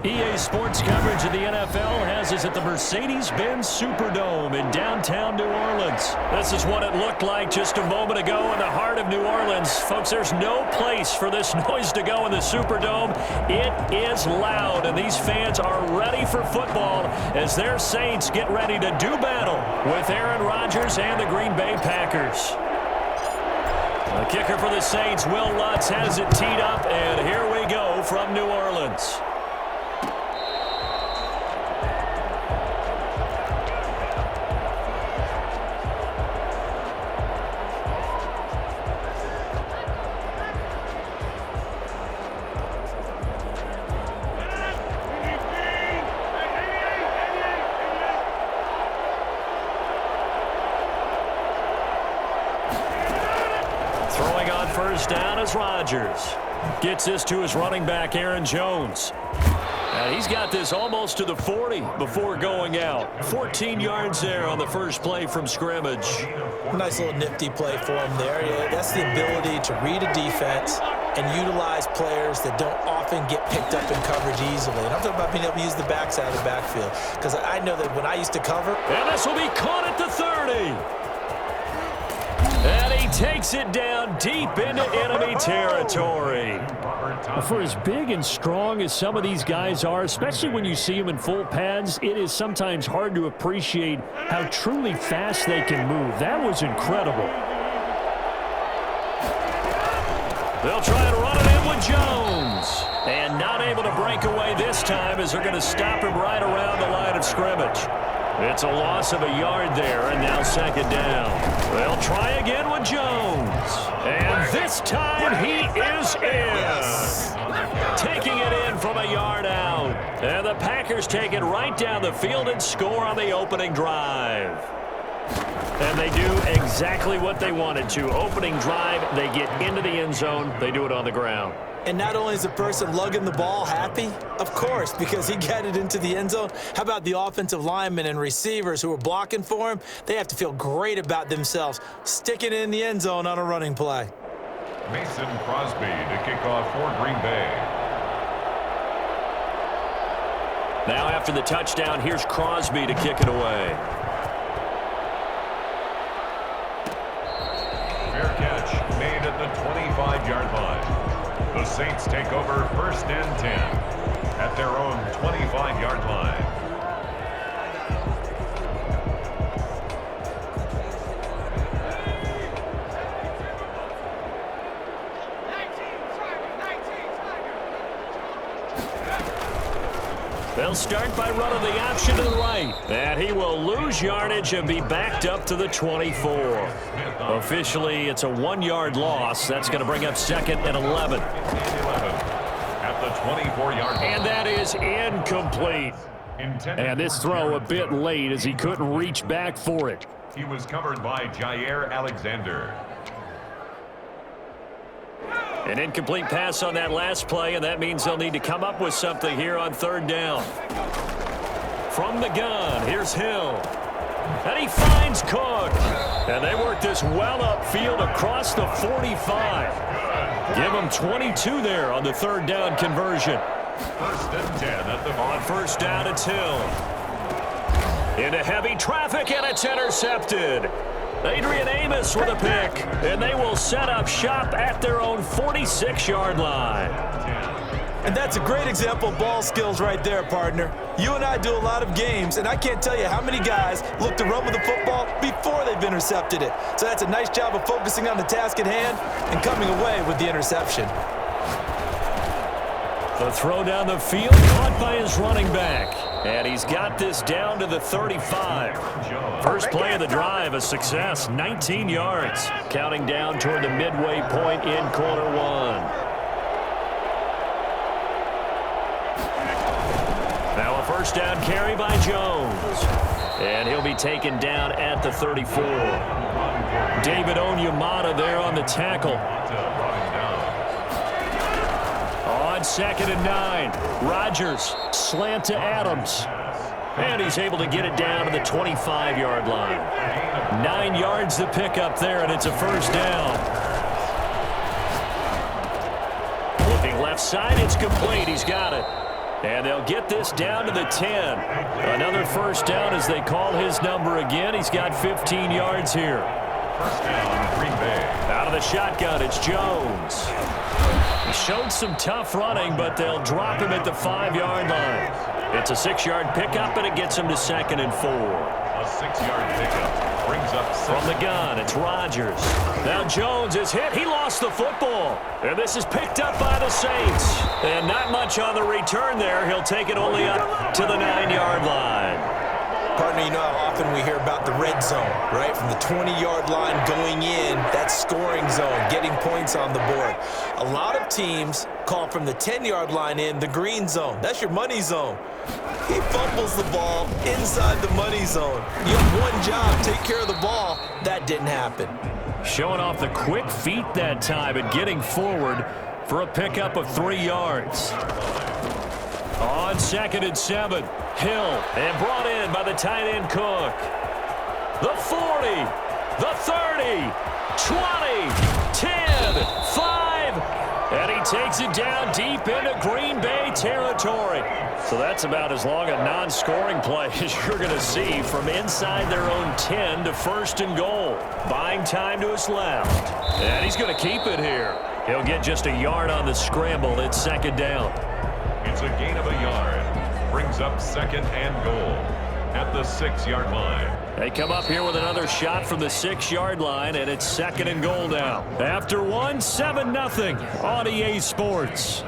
EA Sports coverage of the NFL has us at the Mercedes-Benz Superdome in downtown New Orleans. This is what it looked like just a moment ago in the heart of New Orleans. Folks, there's no place for this noise to go in the Superdome. It is loud, and these fans are ready for football as their Saints get ready to do battle with Aaron Rodgers and the Green Bay Packers. The kicker for the Saints, Will Lutz, has it teed up, and here we go from New Orleans. Throwing on first down is Rodgers. Gets this to his running back, Aaron Jones. And he's got this almost to the 40 before going out. 14 yards there on the first play from scrimmage. Nice little nifty play for him there. Yeah, that's the ability to read a defense and utilize players that don't often get picked up in coverage easily. And I'm talking about being able to use the backside of the backfield. Because I know that when I used to cover. And this will be caught at the 30. And he takes it down deep into enemy territory. For as big and strong as some of these guys are, especially when you see them in full pads, it is sometimes hard to appreciate how truly fast they can move. That was incredible. They'll try to run it in with Jones. And not able to break away this time as they're going to stop him right around the line of scrimmage. It's a loss of a yard there, and now second down. They'll try again with Jones. And this time he is in. Yes. Taking it in from a yard out. And the Packers take it right down the field and score on the opening drive. And they do exactly what they wanted to. Opening drive, they get into the end zone. They do it on the ground. And not only is the person lugging the ball happy, of course, because he got it into the end zone. How about the offensive linemen and receivers who are blocking for him? They have to feel great about themselves, sticking it in the end zone on a running play. Mason Crosby to kick off for Green Bay. Now after the touchdown, here's Crosby to kick it away. Fair catch made at the 25-yard line. The Saints take over first and 10 at their own 25-yard line. They'll start by running the option to the right. And he will lose yardage and be backed up to the 24. Officially, it's a 1-yard loss. That's going to bring up second and 11. At the 24-yard line. And that is incomplete. And this throw a bit late as he couldn't reach back for it. He was covered by Jair Alexander. An incomplete pass on that last play, and that means they'll need to come up with something here on third down. From the gun, here's Hill. And he finds Cook. And they work this well upfield across the 45. Give them 22 there on the third down conversion. First and 10 at the on first down, it's Hill. Into heavy traffic, and it's intercepted. Adrian Amos with a pick, and they will set up shop at their own 46-yard line. And that's a great example of ball skills right there, partner. You and I do a lot of games, and I can't tell you how many guys look to run with the football before they've intercepted it. So that's a nice job of focusing on the task at hand and coming away with the interception. The throw down the field, caught by his running back. And he's got this down to the 35. First play of the drive, a success, 19 yards. Counting down toward the midway point in quarter one. Now a first down carry by Jones. And he'll be taken down at the 34. David Onyemata there on the tackle. On second and 9, Rodgers slant to Adams. And he's able to get it down to the 25-yard line. 9 yards to pick up there, and it's a first down. Looking left side, it's complete. He's got it. And they'll get this down to the 10. Another first down as they call his number again. He's got 15 yards here. First down, Green Bay. Out of the shotgun, it's Jones. He showed some tough running, but they'll drop him at the 5-yard line. It's a 6-yard pickup, and it gets him to 2nd and 4. A 6-yard pickup brings up 6. From the gun, it's Rodgers. Now Jones is hit. He lost the football. And this is picked up by the Saints. And not much on the return there. He'll take it only up to the 9-yard line. Partner, you know how often we hear about the red zone, right? From the 20-yard line going in, that scoring zone, getting points on the board. A lot of teams call from the 10-yard line in the green zone. That's your money zone. He fumbles the ball inside the money zone. You have one job, take care of the ball. That didn't happen. Showing off the quick feet that time and getting forward for a pickup of 3 yards. On 2nd and 7, Hill, and brought in by the tight end Cook. The 40, the 30, 20, 10, 5, and he takes it down deep into Green Bay territory. So that's about as long a non-scoring play as you're going to see from inside their own 10 to 1st and goal. Buying time to his left. And he's going to keep it here. He'll get just a yard on the scramble. It's 2nd down. It's a gain of a yard. Brings up 2nd and goal at the 6-yard line. They come up here with another shot from the 6-yard line, and it's 2nd and goal now. After 1, 7-0 on EA Sports.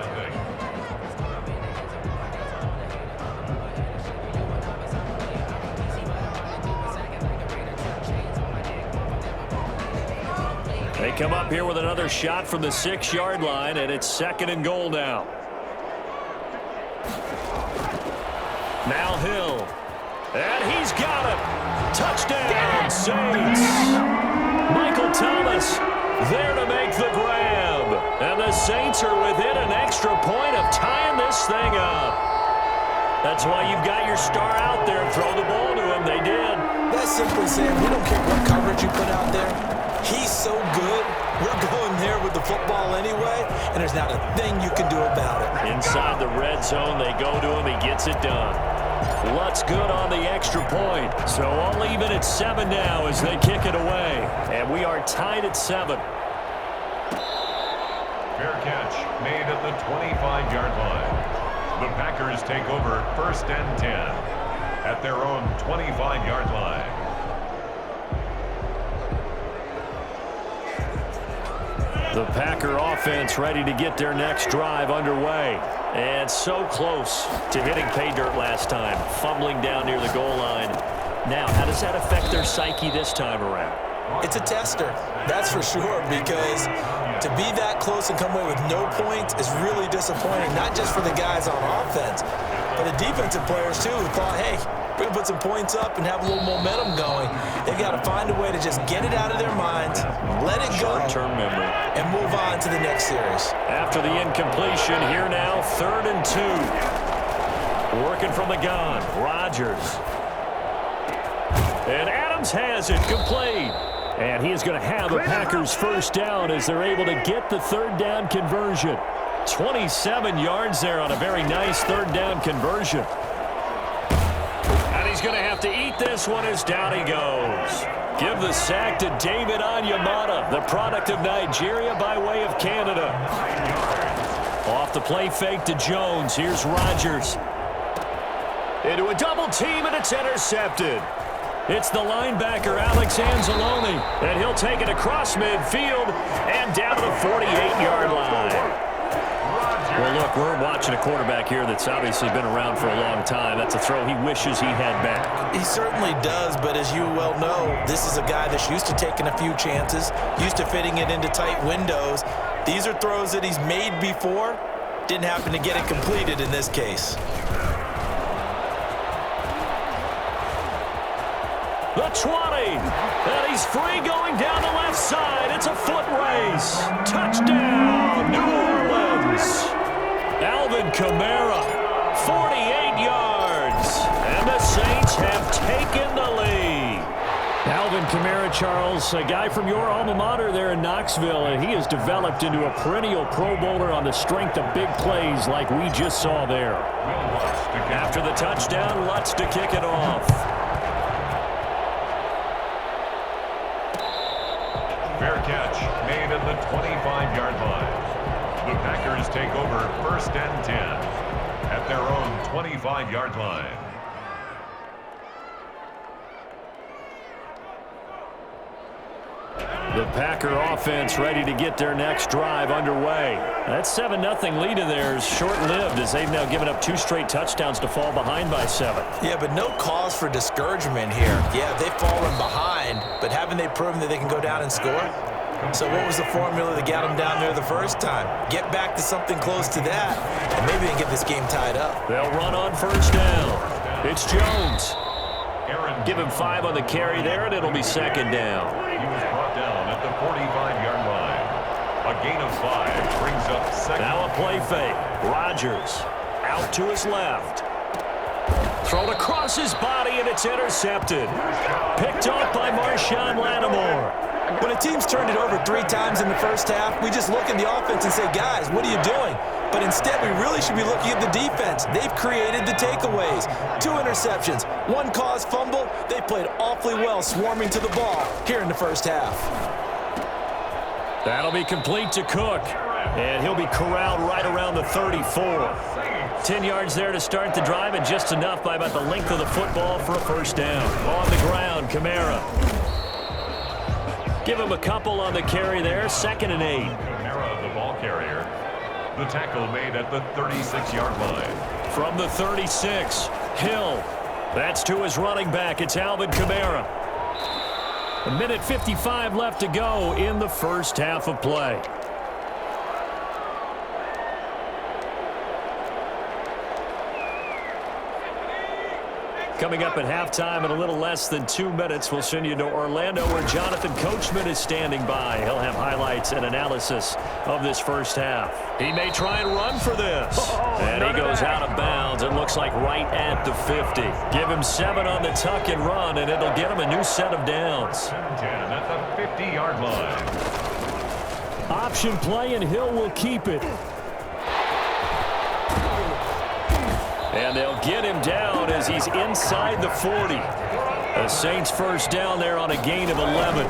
They come up here with another shot from the 6-yard line, and it's 2nd and goal now. Now Hill. And he's got it. Touchdown, Saints. Michael Thomas there to make the grab. And the Saints are within an extra point of tying this thing up. That's why you've got your star out there. Throw the ball to him. They did. That's simply saying we don't care what coverage you put out there. He's so good. We're going there with the football anyway, and there's not a thing you can do about it. Inside the red zone, they go to him. He gets it done. Lutz good on the extra point. So I'll leave it at 7 now as they kick it away. And we are tied at 7. Fair catch made at the 25-yard line. The Packers take over 1st and 10 at their own 25-yard line. The Packer offense ready to get their next drive underway. And so close to hitting pay dirt last time, fumbling down near the goal line. Now, how does that affect their psyche this time around? It's a tester, that's for sure, because to be that close and come away with no points is really disappointing, not just for the guys on offense, but the defensive players, too, who thought, hey, we're going to put some points up and have a little momentum going. They've got to find a way to just get it out of their minds, let it go, short-term memory, and move on to the next series. After the incompletion, here now, 3rd and 2. Working from the gun, Rodgers. And Adams has it, complete. And he is going to have the Packers first down as they're able to get the 3rd down conversion. 27 yards there on a very nice 3rd down conversion. And he's going to have to eat this one as down he goes. Give the sack to David Onyemata, the product of Nigeria by way of Canada. Off the play fake to Jones. Here's Rodgers. Into a double team, and it's intercepted. It's the linebacker, Alex Anzalone, and he'll take it across midfield and down to the 48-yard line. Well, look, we're watching a quarterback here that's obviously been around for a long time. That's a throw he wishes he had back. He certainly does, but as you well know, this is a guy that's used to taking a few chances, used to fitting it into tight windows. These are throws that he's made before. Didn't happen to get it completed in this case. The 20, and he's free going down the left side. It's a foot race. Touchdown, New Orleans. Alvin Kamara, 48 yards, and the Saints have taken the lead. Alvin Kamara Charles, a guy from your alma mater there in Knoxville, and he has developed into a perennial Pro Bowler on the strength of big plays like we just saw there. After the touchdown, Lutz to kick it off. Fair catch made at the 25-yard line. The Packers take over 1st and 10 at their own 25-yard line. The Packer offense ready to get their next drive underway. That 7-0 lead of theirs short-lived as they've now given up 2 straight touchdowns to fall behind by 7. Yeah, but no cause for discouragement here. Yeah, they've fallen behind, but haven't they proven that they can go down and score? So what was the formula that got them down there the first time? Get back to something close to that, and maybe they can get this game tied up. They'll run on 1st down. It's Jones. Give him 5 on the carry there, and it'll be 2nd down. He was brought down at the 45-yard line. A gain of 5 brings up 2nd. Now a play fake. Rodgers out to his left. Thrown across his body, and it's intercepted. Picked off by Marshawn Lattimore. When a team's turned it over 3 times in the first half, we just look at the offense and say, guys, what are you doing? But instead, we really should be looking at the defense. They've created the takeaways. 2 interceptions, 1 caused fumble. They played awfully well swarming to the ball here in the first half. That'll be complete to Cook. And he'll be corralled right around the 34. 10 yards there to start the drive, and just enough by about the length of the football for a 1st down. On the ground, Kamara. Give him a couple on the carry there. 2nd and 8. Kamara, the ball carrier. The tackle made at the 36-yard line. From the 36, Hill. That's to his running back. It's Alvin Kamara. 1:55 left to go in the first half of play. Coming up at halftime in a little less than 2 minutes, we'll send you to Orlando where Jonathan Coachman is standing by. He'll have highlights and analysis of this first half. He may try and run for this. And he goes out of bounds. It looks like right at the 50. Give him 7 on the tuck and run, and it'll get him a new set of downs. 10 at the 50-yard line. Option play, and Hill will keep it. And they'll get him down as he's inside the 40. The Saints 1st down there on a gain of 11.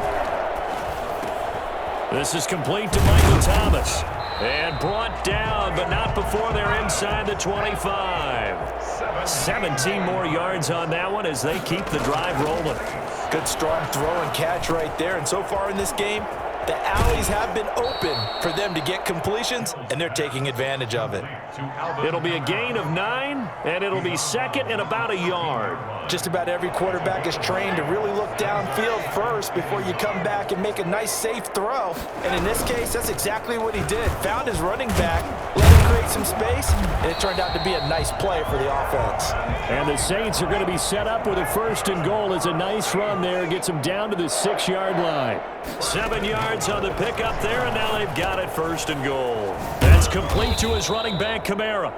This is complete to Michael Thomas. And brought down, but not before they're inside the 25. 17 more yards on that one as they keep the drive rolling. Good strong throw and catch right there. And so far in this game, the alleys have been open for them to get completions, and they're taking advantage of it. It'll be a gain of 9, and it'll be 2nd and about a yard. Just about every quarterback is trained to really look downfield first before you come back and make a nice, safe throw. And in this case, that's exactly what he did. Found his running back, let him create some space, and it turned out to be a nice play for the offense. And the Saints are going to be set up with a 1st and goal. It's a nice run there. Gets them down to the 6-yard line. 7 yards on the pickup there, and now they've got it 1st and goal. That's complete to his running back, Kamara.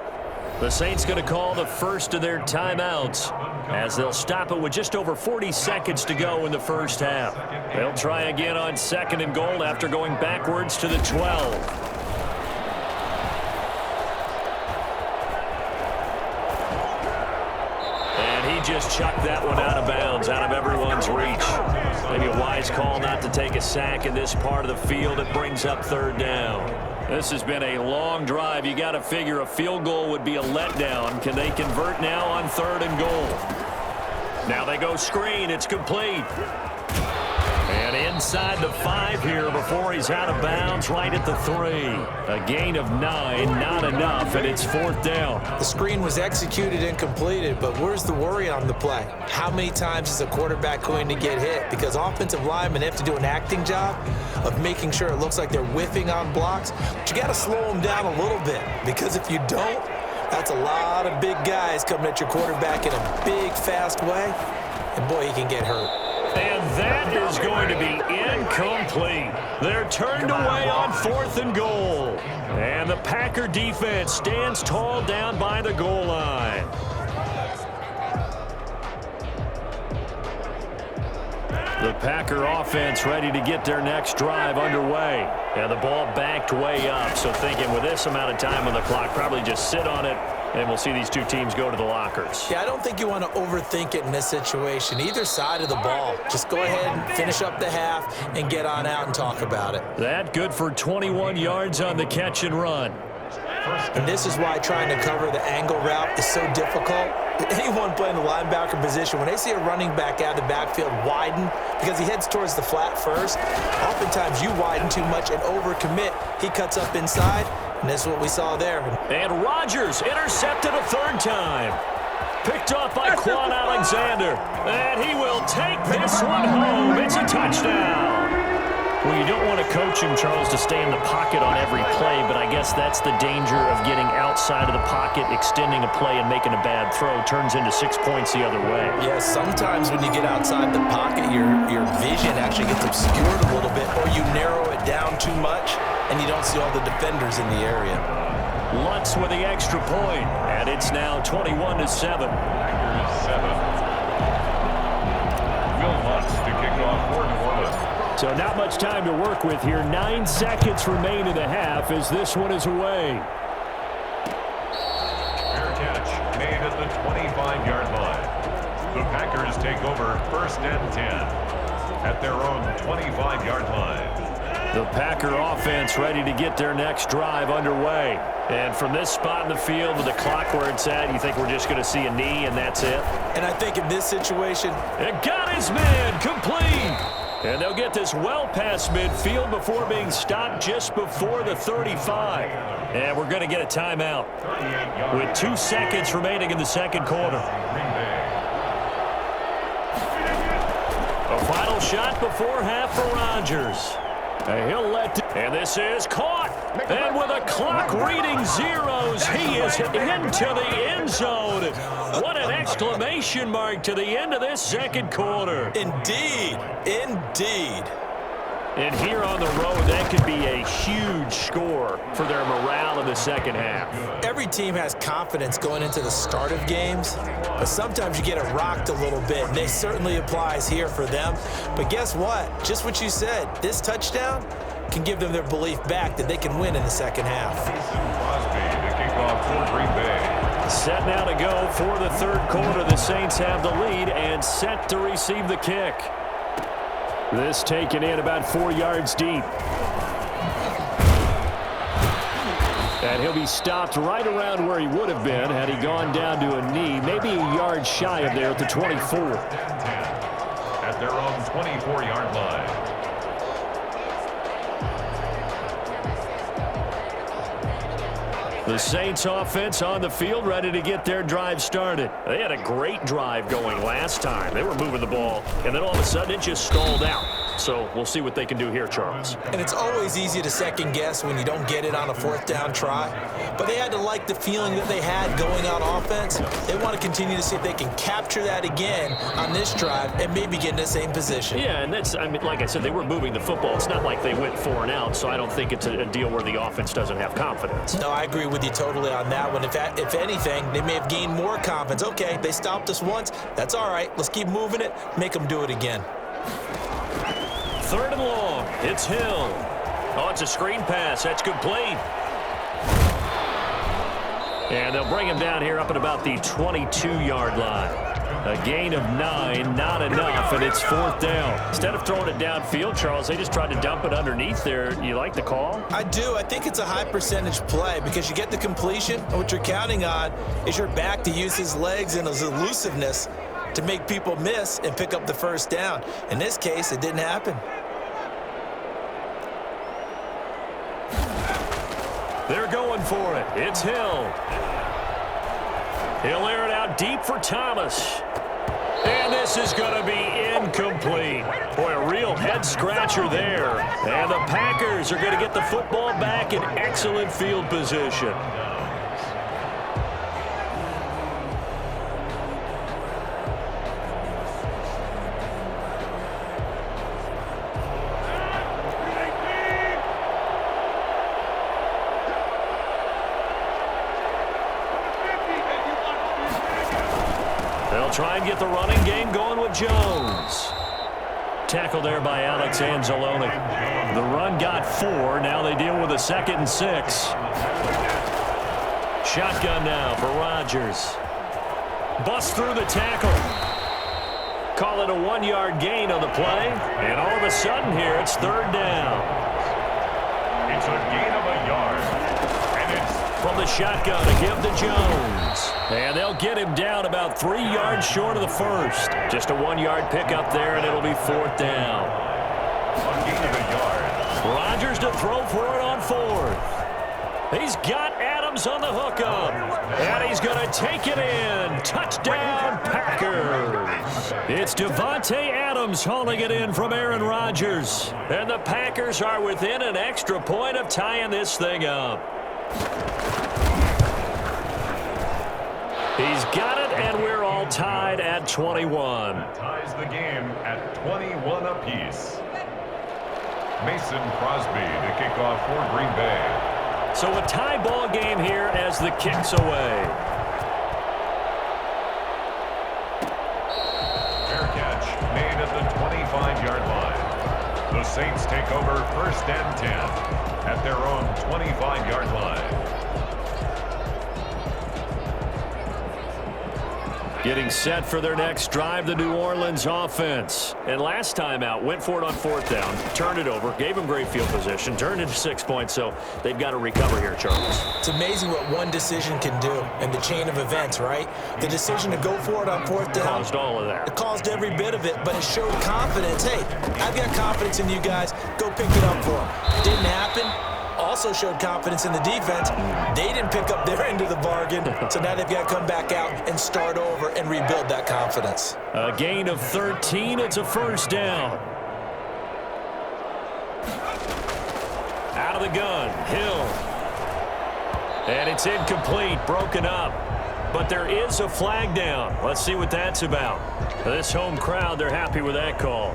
The Saints going to call the first of their timeouts as they'll stop it with just over 40 seconds to go in the first half. They'll try again on 2nd and goal after going backwards to the 12. And he just chucked that one out of bounds, out of everyone's reach. Maybe a wise call not to take a sack in this part of the field. It brings up 3rd down. This has been a long drive. You got to figure a field goal would be a letdown. Can they convert now on 3rd and goal? Now they go screen. It's complete. And inside the 5 here before he's out of bounds, right at the 3. A gain of 9, not enough, and it's 4th down. The screen was executed and completed, but where's the worry on the play? How many times is a quarterback going to get hit? Because offensive linemen have to do an acting job of making sure it looks like they're whiffing on blocks. But you got to slow them down a little bit, because if you don't, that's a lot of big guys coming at your quarterback in a big, fast way, and boy, he can get hurt. And that is going to be incomplete. They're turned away on 4th and goal. And the Packer defense stands tall down by the goal line. The Packer offense ready to get their next drive underway. And the ball backed way up. So thinking with this amount of time on the clock, probably just sit on it, and we'll see these two teams go to the lockers. Yeah, I don't think you want to overthink it in this situation. Either side of the ball. Just go ahead and finish up the half and get on out and talk about it. That good for 21 yards on the catch and run. And this is why trying to cover the angle route is so difficult. Anyone playing the linebacker position, when they see a running back out of the backfield widen because he heads towards the flat first, oftentimes you widen too much and overcommit. He cuts up inside, and this is what we saw there. And Rodgers intercepted a third time. Picked off by Quan Alexander. And he will take this one home. It's a touchdown. Well, you don't want to coach him, Charles, to stay in the pocket on every play, but I guess that's the danger of getting outside of the pocket, extending a play, and making a bad throw. Turns into 6 points the other way. Yeah, sometimes when you get outside the pocket, your vision actually gets obscured a little bit, or you narrow it down too much, and you don't see all the defenders in the area. Lutz with the extra point, and it's now 21-7. Packers 7. Will Lutz to kick off for New Orleans. So not much time to work with here. 9 seconds remain in the half as this one is away. Fair catch made at the 25-yard line. The Packers take over 1st and 10 at their own 25-yard line. The Packer offense ready to get their next drive underway. And from this spot in the field with the clock where it's at, you think we're just going to see a knee and that's it? And I think in this situation, it got his man complete. And they'll get this well past midfield before being stopped just before the 35. And we're going to get a timeout with 2 seconds remaining in the second quarter. A final shot before half for Rodgers. And he'll and this is caught. And with a clock reading zeros, he is into the end zone. What an exclamation mark to the end of this second quarter. Indeed, indeed. And here on the road, that could be a huge score for their morale in the second half. Every team has confidence going into the start of games, but sometimes you get it rocked a little bit, and this certainly applies here for them. But guess what? Just what you said, this touchdown can give them their belief back that they can win in the second half. Crosby to kick off for Green Bay. Set now to go for the third quarter. The Saints have the lead and set to receive the kick. This taken in about 4 yards deep. And he'll be stopped right around where he would have been had he gone down to a knee, maybe a yard shy of there at the 24. At their own 24-yard line. The Saints offense on the field ready to get their drive started. They had a great drive going last time. They were moving the ball, and then all of a sudden it just stalled out. So we'll see what they can do here, Charles. And it's always easy to second guess when you don't get it on a 4th down try. But they had to like the feeling that they had going on offense. They want to continue to see if they can capture that again on this drive and maybe get in the same position. Yeah, and that's, I mean, like I said, they were moving the football. It's not like they went 4 and out, so I don't think it's a deal where the offense doesn't have confidence. No, I agree with you totally on that one. If anything, they may have gained more confidence. Okay, they stopped us once. That's all right. Let's keep moving it. Make them do it again. 3rd and long. It's Hill. Oh, it's a screen pass. That's complete. And they'll bring him down here up at about the 22-yard line. A gain of 9, not enough, and it's 4th down. Instead of throwing it downfield, Charles, they just tried to dump it underneath there. You like the call? I do. I think it's a high percentage play because you get the completion, and what you're counting on is your back to use his legs and his elusiveness to make people miss and pick up the 1st down. In this case, it didn't happen. They're going for it. It's Hill. He'll air it out deep for Thomas. And this is going to be incomplete. Boy, a real head-scratcher there. And the Packers are going to get the football back in excellent field position. They'll try and get the running game going with Jones. Tackle there by Alex Anzalone. The run got 4. Now they deal with a 2nd and 6. Shotgun now for Rodgers. Bust through the tackle. Call it a 1-yard gain on the play. And all of a sudden here, it's 3rd down. It's a gain of a yard. And it's from the shotgun to give to Jones. And they'll get him down about 3 yards short of the first. Just a 1-yard pickup there, and it'll be 4th down. a gain of a yard. Rodgers to throw for it on 4th. He's got Adams on the hookup. And he's going to take it in. Touchdown, Packers. It's Devontae Adams hauling it in from Aaron Rodgers. And the Packers are within an extra point of tying this thing up. He's got it, and we're all tied at 21. That ties the game at 21 apiece. Mason Crosby to kick off for Green Bay. So a tie ball game here as the kick's away. Fair catch made at the 25-yard line. The Saints take over 1st and 10 at their own 25-yard line. Getting set for their next drive, the New Orleans offense. And last time out, went for it on 4th down, turned it over, gave them great field position, turned into 6 points, so they've got to recover here, Charles. It's amazing what one decision can do in the chain of events, right? The decision to go for it on 4th down. Caused all of that. It caused every bit of it, but it showed confidence. Hey, I've got confidence in you guys. Go pick it up for them. Didn't happen. Also showed confidence in the defense. They didn't pick up their end of the bargain, so now they've got to come back out and start over and rebuild that confidence. A gain of 13. It's a 1st down. Out of the gun, Hill. And it's incomplete, broken up. But there is a flag down. Let's see what that's about. This home crowd, they're happy with that call.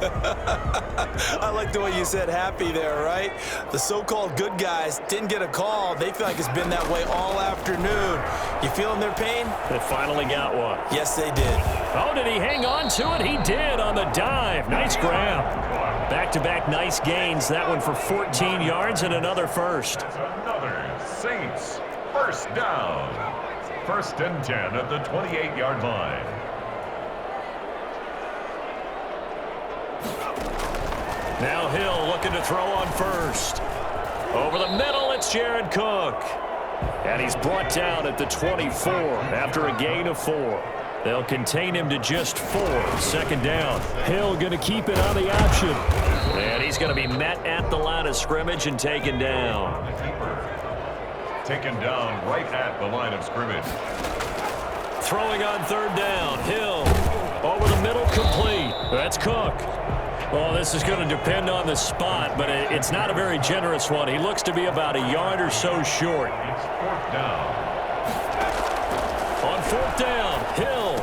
I like the way you said happy there, right? The so-called good guys didn't get a call. They feel like it's been that way all afternoon. You feeling their pain? They finally got one. Yes, they did. Oh, did he hang on to it? He did on the dive. Nice grab. Back-to-back nice gains. That one for 14 yards and another first. That's another Saints 1st down. 1st and 10 at the 28-yard line. Now Hill looking to throw on 1st. Over the middle, it's Jared Cook. And he's brought down at the 24 after a gain of 4. They'll contain him to just 4. 2nd down. Hill going to keep it on the option. And he's going to be met at the line of scrimmage and taken down. Taken down right at the line of scrimmage. Throwing on 3rd down. Hill over the middle, complete. That's Cook. Well, this is going to depend on the spot, but it's not a very generous one. He looks to be about a yard or so short. It's 4th down. On 4th down, Hill.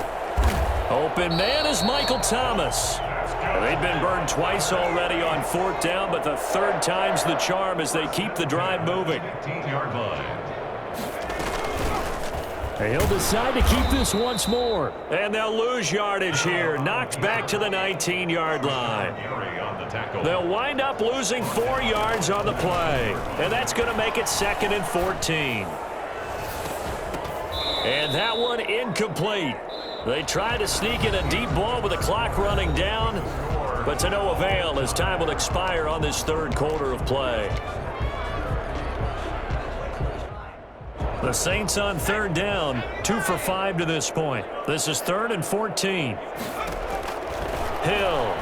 Open man is Michael Thomas. They've been burned twice already on 4th down, but the 3rd time's the charm as they keep the drive moving. 18-yard line. He'll decide to keep this once more. And they'll lose yardage here. Knocked back to the 19-yard line. They'll wind up losing 4 yards on the play. And that's going to make it 2nd and 14. And that one incomplete. They try to sneak in a deep ball with the clock running down, but to no avail as time will expire on this 3rd quarter of play. The Saints on 3rd down, 2 for 5 to this point. This is 3rd and 14. Hill.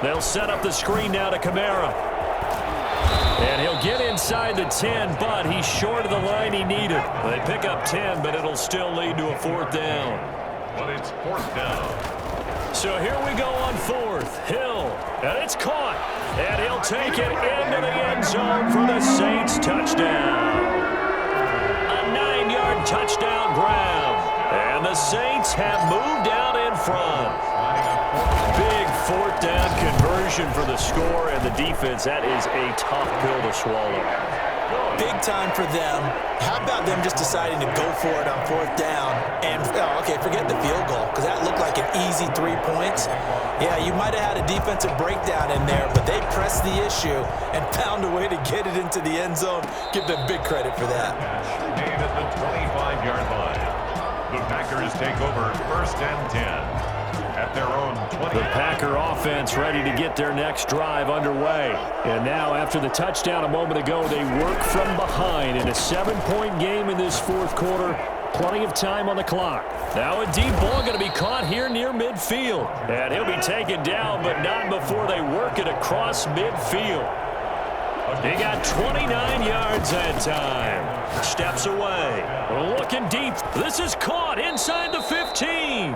They'll set up the screen now to Kamara. And he'll get inside the 10, but he's short of the line he needed. They pick up 10, but it'll still lead to a 4th down. But it's 4th down. So here we go on 4th. Hill, and it's caught. And he'll take it into the end zone for the Saints touchdown. A 9-yard touchdown grab. And the Saints have moved out in front. Big 4th down conversion for the score, and the defense, that is a tough pill to swallow. Big time for them. How about them just deciding to go for it on 4th down? And, forget the field goal, because that looked like an easy 3 points. Yeah, you might have had a defensive breakdown in there, but they pressed the issue and found a way to get it into the end zone. Give them big credit for that. Made at the 25-yard line. The Packers take over 1st and 10 at their own 20. The Packer offense ready to get their next drive underway. And now, after the touchdown a moment ago, they work from behind in a 7-point game in this 4th quarter. Plenty of time on the clock. Now a deep ball going to be caught here near midfield. And he'll be taken down, but not before they work it across midfield. He got 29 yards that time. Steps away. Looking deep. This is caught inside the 15.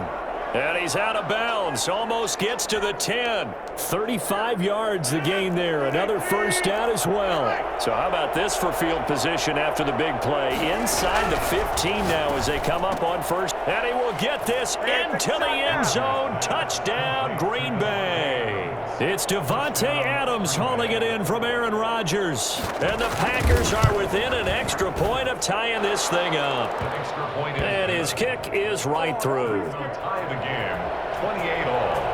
And he's out of bounds. Almost gets to the 10. 35 yards the gain there. Another first down as well. So how about this for field position after the big play? Inside the 15 now as they come up on first. And he will get this into the end zone. Touchdown, Green Bay. It's Devontae Adams hauling it in from Aaron Rodgers. And the Packers are within an extra point of tying this thing up. And his kick is right through. Tie the game, 28-all.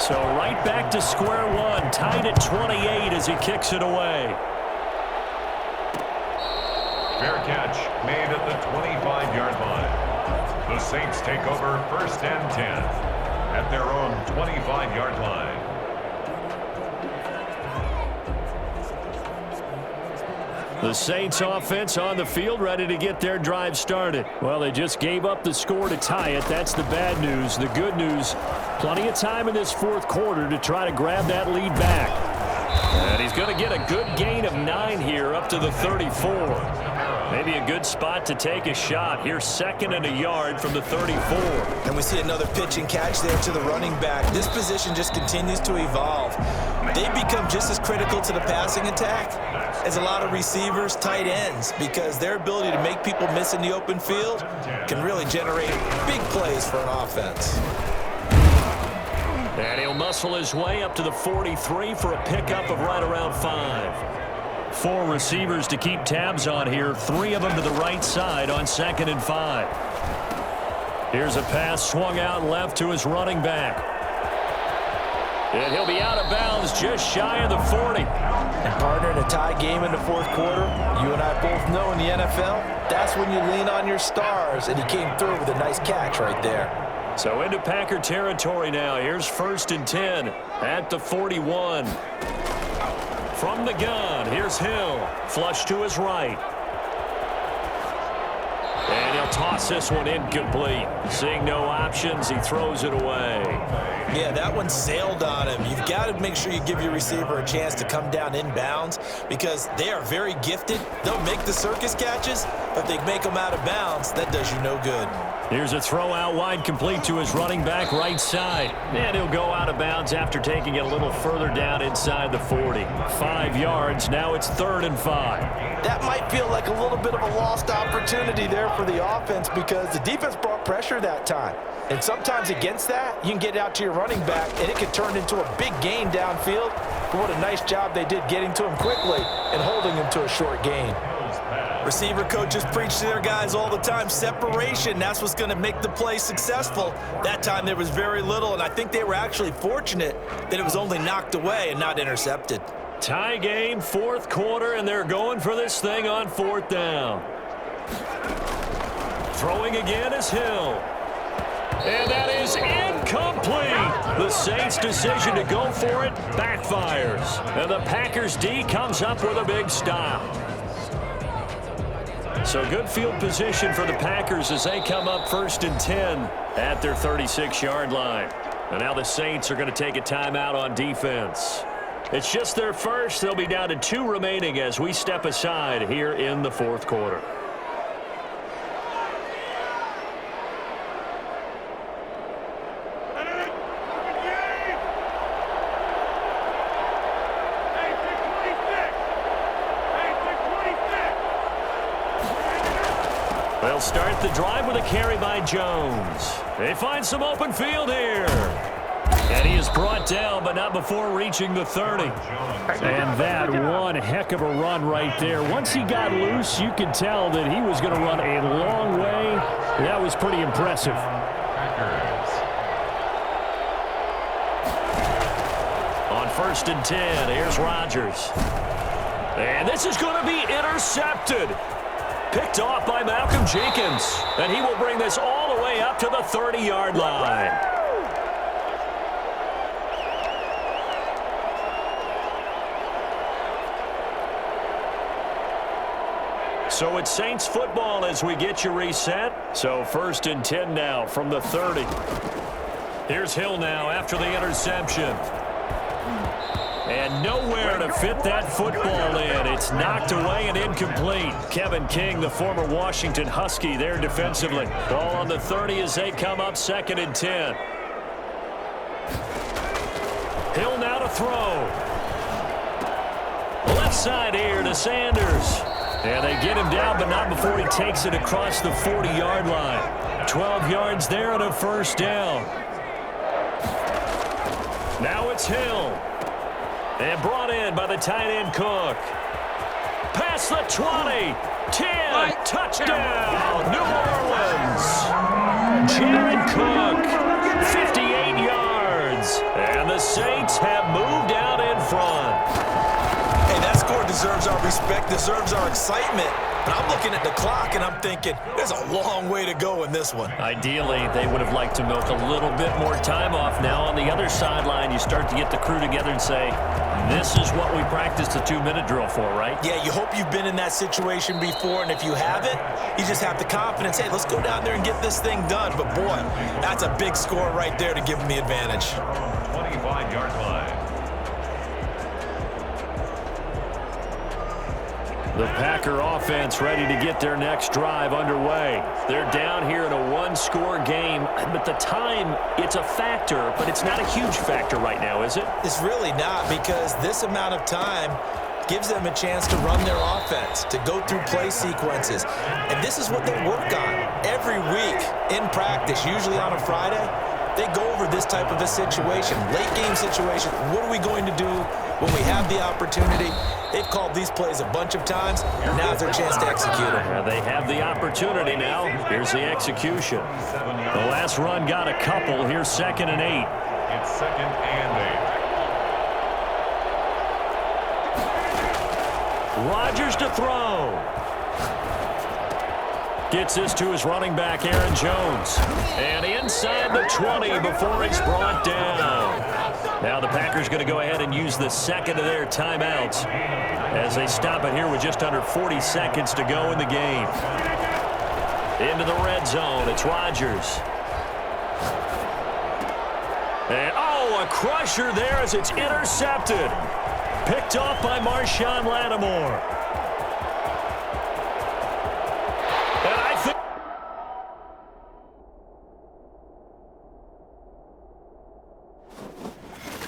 So right back to square one, tied at 28 as he kicks it away. Fair catch made at the 25-yard line. The Saints take over 1st and 10 at their own 25-yard line. The Saints offense on the field ready to get their drive started. Well, they just gave up the score to tie it. That's the bad news. The good news, plenty of time in this 4th quarter to try to grab that lead back. And he's going to get a good gain of 9 here up to the 34. Maybe a good spot to take a shot. Here, 2nd and a yard from the 34. And we see another pitch and catch there to the running back. This position just continues to evolve. They become just as critical to the passing attack as a lot of receivers, tight ends, because their ability to make people miss in the open field can really generate big plays for an offense. And he'll muscle his way up to the 43 for a pickup of right around 5. 4 receivers to keep tabs on here. 3 of them to the right side on 2nd and 5. Here's a pass swung out left to his running back. And he'll be out of bounds just shy of the 40. And partner, in a tie game in the 4th quarter, you and I both know in the NFL, that's when you lean on your stars, and he came through with a nice catch right there. So into Packer territory now. Here's 1st and 10 at the 41. From the gun, here's Hill. Flush to his right. And he'll toss this one incomplete. Seeing no options, he throws it away. Yeah, that one sailed on him. You've got to make sure you give your receiver a chance to come down inbounds because they are very gifted. They'll make the circus catches, but they make them out of bounds. That does you no good. Here's a throw out wide complete to his running back right side. And he'll go out of bounds after taking it a little further down inside the 40. 5 yards. Now it's 3rd and 5. That might feel like a little bit of a lost opportunity there for the offense because the defense brought pressure that time. And sometimes against that, you can get out to your running back, and it could turn into a big gain downfield. But what a nice job they did getting to him quickly and holding him to a short gain. Receiver coaches preach to their guys all the time, separation. That's what's going to make the play successful. That time there was very little, and I think they were actually fortunate that it was only knocked away and not intercepted. Tie game, 4th quarter, and they're going for this thing on 4th down. Throwing again is Hill. And that is incomplete. The Saints' decision to go for it backfires. And the Packers D comes up with a big stop. So good field position for the Packers as they come up 1st and 10 at their 36-yard line. And now the Saints are going to take a timeout on defense. It's just their first. They'll be down to 2 remaining as we step aside here in the 4th quarter. They'll start the drive with a carry by Jones. They find some open field here. And he is brought down, but not before reaching the 30. And that one heck of a run right there. Once he got loose, you could tell that he was going to run a long way. That was pretty impressive. On 1st and 10, here's Rodgers. And this is going to be intercepted. Picked off by Malcolm Jenkins. And he will bring this all the way up to the 30-yard line. So it's Saints football as we get you reset. So 1st and 10 now from the 30. Here's Hill now after the interception. And nowhere to fit that football in. It's knocked away and incomplete. Kevin King, the former Washington Husky, there defensively. Ball on the 30 as they come up 2nd and 10. Hill now to throw. Left side here to Sanders. And they get him down, but not before he takes it across the 40-yard line. 12 yards there and a 1st down. Now it's Hill. And brought in by the tight end Cook. Past the 20. 10. Touchdown. New Orleans. Jared Cook. 58 yards. And the Saints have moved out in front. Hey, that score deserves our respect, deserves our excitement. But I'm looking at the clock, and I'm thinking, there's a long way to go in this one. Ideally, they would have liked to milk a little bit more time off. Now, on the other sideline, you start to get the crew together and say, this is what we practiced the 2-minute drill for, right? Yeah, you hope you've been in that situation before, and if you haven't, you just have the confidence, hey, let's go down there and get this thing done. But, boy, that's a big score right there to give them the advantage. 25-yard line. The Packer offense ready to get their next drive underway. They're down here in a 1-score game, but the time, it's a factor, but it's not a huge factor right now, is it? It's really not, because this amount of time gives them a chance to run their offense, to go through play sequences. And this is what they work on every week in practice, usually on a Friday. They go over this type of a situation, late game situation. What are we going to do when we have the opportunity? They've called these plays a bunch of times. Now's their chance to execute them. They have the opportunity now. Here's the execution. The last run got a couple. Here's 2nd and 8. It's 2nd and 8. Rodgers to throw. Gets this to his running back, Aaron Jones. And inside the 20 before he's brought down. Now the Packers going to go ahead and use the 2nd of their timeouts as they stop it here with just under 40 seconds to go in the game. Into the red zone, it's Rodgers. And, a crusher there as it's intercepted. Picked off by Marshawn Lattimore.